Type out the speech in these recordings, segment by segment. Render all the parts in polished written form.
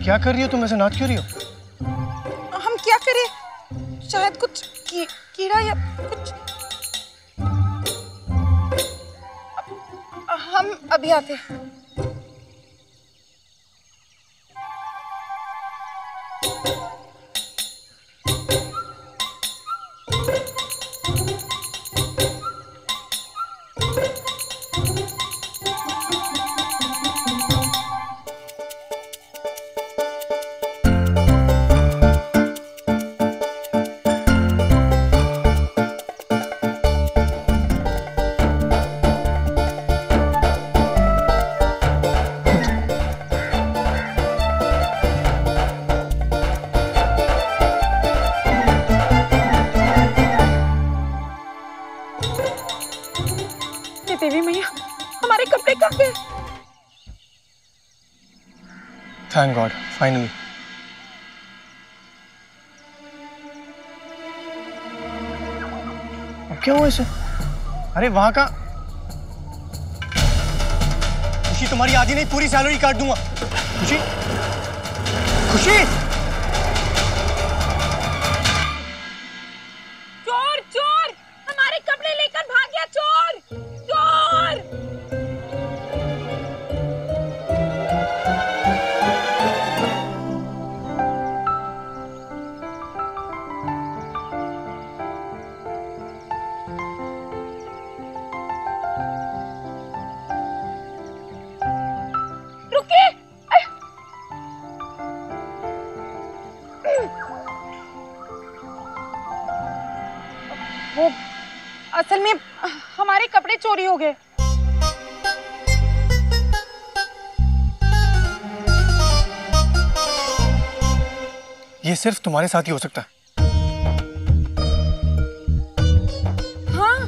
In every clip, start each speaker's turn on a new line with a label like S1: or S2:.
S1: क्या कर रही हो तुम? ऐसे नाच क्यों रही हो?
S2: हम क्या करें, शायद कुछ कीड़ा या कुछ। हम अभी आते हैं। देवी मैया, हमारे कपड़े कहाँ गए?
S1: Thank God, finally. अब क्या हुआ इसे? अरे वहां का खुशी, तुम्हारी आधी नहीं पूरी सैलरी काट दूंगा। खुशी, खुशी।
S2: चोर चोर, हमारे कपड़े लेकर भाग गया चोर चोर। रुकिए। वो असल में हमारे कपड़े चोरी हो गए।
S1: ये सिर्फ तुम्हारे साथ ही हो सकता है।
S2: हाँ,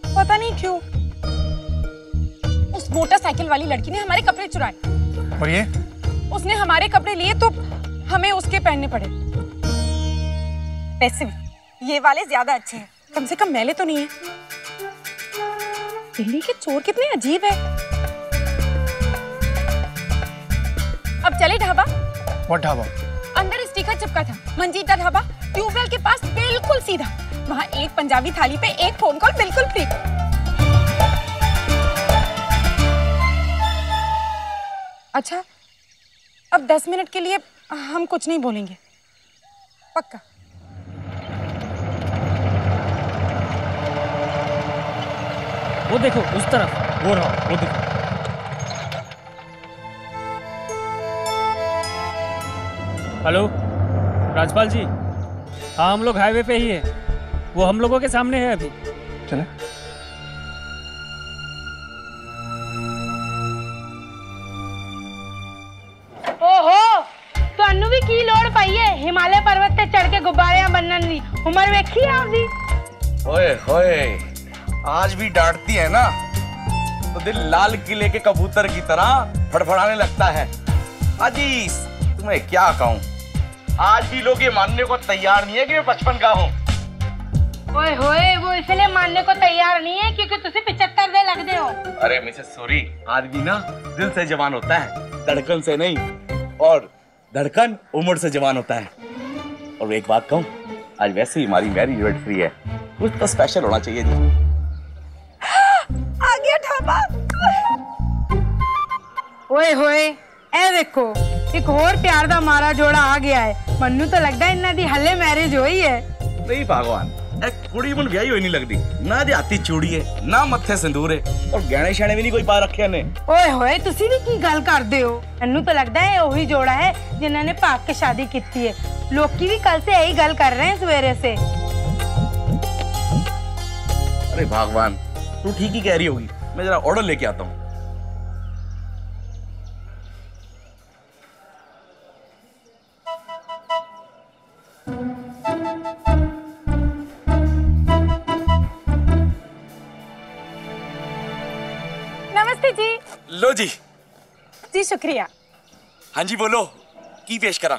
S2: पता नहीं क्यों उस मोटरसाइकिल वाली लड़की ने हमारे कपड़े चुराए।
S1: और ये
S2: उसने हमारे कपड़े लिए तो हमें उसके पहनने पड़े। वैसे भी ये वाले ज्यादा अच्छे हैं, कम से कम मैले तो नहीं है। दिल्ली के चोर कितने अजीब है। अब चले ढाबा।
S1: व्हाट ढाबा?
S2: अंदर स्टिकर चिपका था, मंजीता ढाबा, ट्यूबवेल के पास बिल्कुल सीधा। वहाँ एक पंजाबी थाली पे एक फोन कॉल बिल्कुल फ्री। अच्छा, अब 10 मिनट के लिए हम कुछ नहीं बोलेंगे, पक्का?
S3: वो देखो उस तरफ,
S1: वो रहा, वो देखो।
S3: हेलो राजपाल जी, हाँ हम लोग हाईवे पे ही है। वो हम लोगों के सामने है अभी।
S1: चले।
S4: ओहो, ਤੁਹਾਨੂੰ ਵੀ ਕੀ ਲੋੜ ਪਈ ਹੈ ਹਿਮਾलय पर्वत ਤੇ ਚੜ ਕੇ ਗੁब्बारे बनने ਦੀ? उम्र वेखी है आपकी?
S5: ओए होए, आज भी डांटती है ना तो दिल लाल किले के कबूतर की तरह फड़फड़ाने लगता है। अजीज, तुम्हें क्या कहूँ, आज भी लोग ये मानने को तैयार नहीं है कि मैं 55 का हूँ।
S4: ओए होए, वो इसलिए मानने को तैयार नहीं है क्योंकि तुझे 75 दे लगते हो।
S5: अरे मिसेस सूरी, आदमी ना दिल से जवान होता है, धड़कन से नहीं। और धड़कन उम्र से जवान होता है। और एक बात कहूँ, आज वैसे ही हमारी मैरिज एनिवर्सरी है, कुछ तो स्पेशल होना चाहिए जी।
S2: आ गया ढाबा।
S4: ओए होए, ए देखो एक और प्यार दा मारा जोड़ा आ गया है। मन्नू तो लगता है इन्हां दी हले मैरिज हुई है।
S5: नहीं भगवान, एक कुड़ी मुन ब्याही हुई नहीं लगती। ना देहाती चूड़ी है, ना मत्थे सिंदूर है, और गहने शहने भी नहीं कोई पा रखे ने।
S4: ओए होए, तुसी भी की गल करदे हो? मन्नू तो लगता है वही जोड़ा है जिन्हां ने भाग के शादी की है। लोग भी कल से यही गल कर रहे हैं सवेरे से।
S5: अरे भगवान, तू ठीक ही कह रही होगी। मैं जरा ऑर्डर लेके आता हूँ।
S2: नमस्ते जी।
S5: लो जी।
S2: जी शुक्रिया।
S5: हाँ जी बोलो, की पेश करा?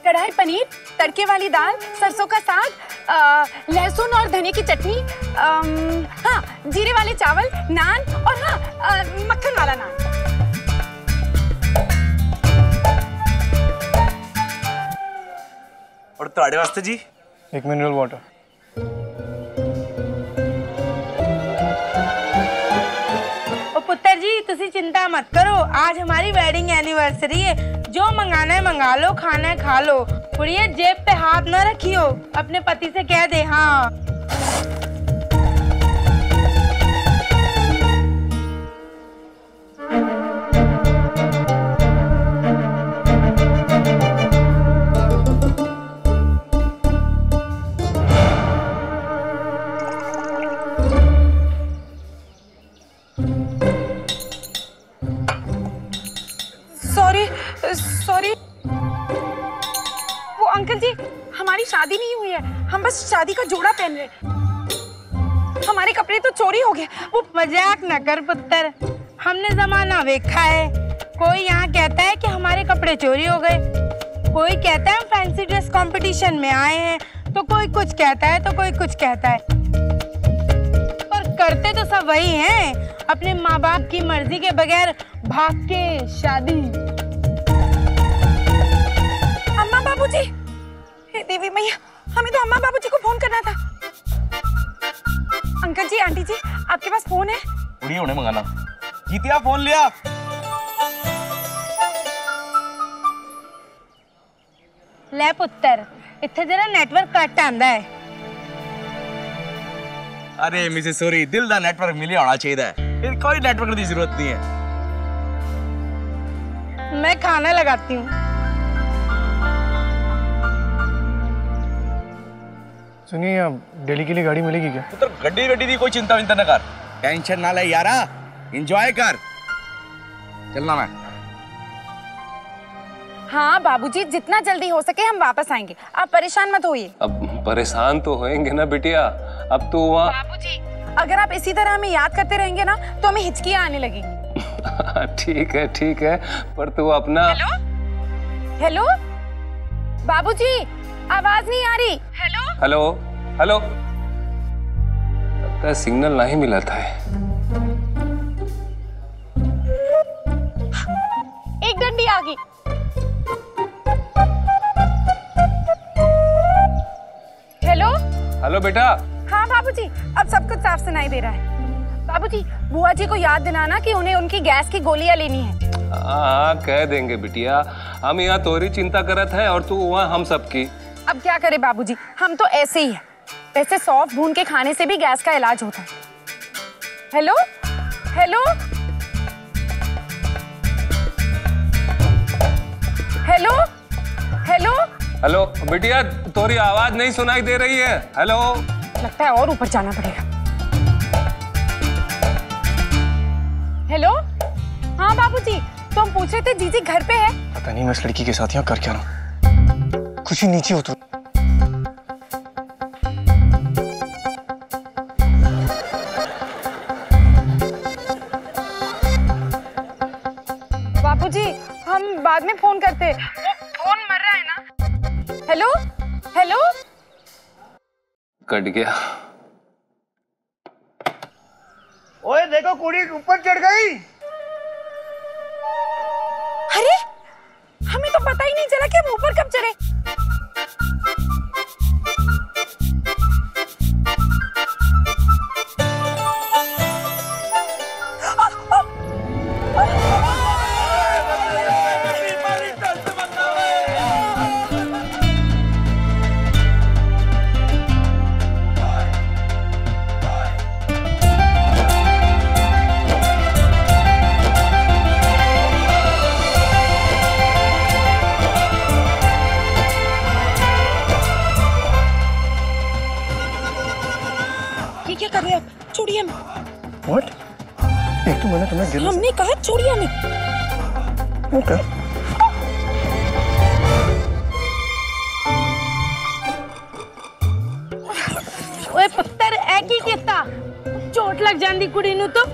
S2: कढ़ाई पनीर, तड़के वाली दाल, सरसों का साग, लहसुन और धनिया की चटनी, हाँ जीरे वाले चावल, नान और हाँ मक्खन वाला नान।
S5: और ਤੁਹਾਡੇ ਵਾਸਤੇ जी
S1: एक मिनरल वाटर।
S4: ओ पुत्र जी तुसी चिंता मत करो, आज हमारी वेडिंग एनिवर्सरी है। जो मंगाना है मंगा लो, खाना है खा लो। कुड़िए जेब पे हाथ न रखियो, अपने पति से कह दे। हाँ
S2: सॉरी वो अंकल जी, हमारी शादी नहीं हुई है, हम बस शादी का जोड़ा पहन रहे। हमारे कपड़े तो चोरी हो गए।
S4: वो मजाक न कर पुत्र, हमने जमाना देखा है। कोई यहाँ कहता है कि हमारे कपड़े चोरी हो गए, कोई कहता है हम फैंसी ड्रेस कंपटीशन में आए हैं, तो कोई कुछ कहता है तो कोई कुछ कहता है, पर करते तो सब वही हैं, अपने माँ बाप की मर्जी के बगैर भाग के शादी।
S2: अम्मा बाबूजी, हे देवी मैया, हमें तो अम्मा बाबूजी को फोन करना था। अंकल जी, आंटी जी, आपके पास फोन है?
S5: उड़ी उन्हें मंगाना। जीतिया फोन लिया।
S4: ले पुत्र, इत्थे जरा नेटवर्क कट आंदा है।
S5: अरे मिसेस सोरी, दिल दा नेटवर्क मिले होना चाहिए, फिर कोई नेटवर्क की जरूरत नहीं है।
S4: मैं खाना लगाती हूँ।
S1: सुनिए, अब दिल्ली के लिए गाड़ी मिलेगी क्या?
S5: पुत्र गड्डी वड्डी दी कोई चिंता विंता न कर, टेंशन ना ले यारा, एंजॉय कर। चलना मैं।
S2: हाँ बाबूजी, जितना जल्दी हो सके हम वापस आएंगे, आप परेशान मत होइए।
S6: अब परेशान तो होएंगे ना बिटिया, अब तो वहाँ।
S2: बाबूजी, अगर आप इसी तरह हमें याद करते रहेंगे ना तो हमें हिचकियाँ आने लगेंगी।
S6: ठीक है, पर तू अपना।
S2: हेलो बाबूजी, आवाज नहीं आ रही। हेलो।
S6: लगता है सिग्नल नहीं मिला था।
S2: एक डंडी आ गई।
S6: हेलो बेटा।
S2: हाँ बाबूजी, अब सब कुछ साफ सुनाई दे रहा है। बाबूजी, बुआ जी को याद दिलाना कि उन्हें उनकी गैस की गोलियां लेनी है।
S6: हाँ, कह देंगे बिटिया, हम यहाँ तोरी चिंता करत है और तू वहाँ हम सबकी।
S2: अब क्या करे बाबूजी, हम तो ऐसे ही है। वैसे सौंफ भून के खाने से भी गैस का इलाज होता है। Hello hello hello hello
S6: hello बिटिया, तोरी आवाज नहीं सुनाई दे रही है। हेलो।
S2: लगता है और ऊपर जाना पड़ेगा। हेलो। हाँ बाबूजी, तो हम पूछ रहे थे जीजी घर पे है?
S1: पता नहीं मैं इस लड़की के साथ यहाँ कर क्या रहा हूँ। खुशी नीचे उतर।
S2: बाबूजी, हम बाद में फोन करते। वो फोन मर रहा है ना। Hello hello.
S6: कट गया।
S1: ओए देखो, कुड़ी ऊपर चढ़ गई।
S2: अरे, हमें तो पता ही नहीं चला कि हम ऊपर कब चढ़े। क्या कर रहे हैं आप? छोड़िए हमें।
S1: What? एक तो मैंने तुम्हें गिरने से-
S2: हमने कहा छोड़िए हमें।
S1: Okay.
S4: ओए पुत्र, ऐ की कीता? चोट लग जांदी कुड़ी नू तो।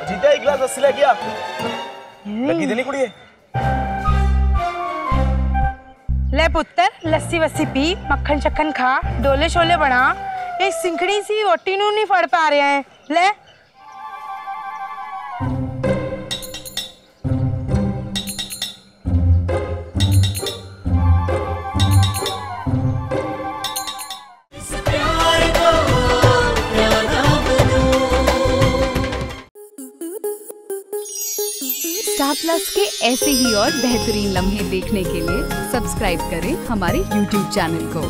S5: जीतिया एक गिलास लस्सी लेके आ। लगी देनी कुड़ी है।
S4: ले पुत्र, लस्सी वस्सी पी, मक्खन शक्खन खा, डोले शोले बना। एक सिंखड़ी सी ओटी नू नहीं फड़ पा रहे हैं। ले
S7: स्टार प्लस के ऐसे ही और बेहतरीन लम्हे देखने के लिए सब्सक्राइब करें हमारे YouTube चैनल को।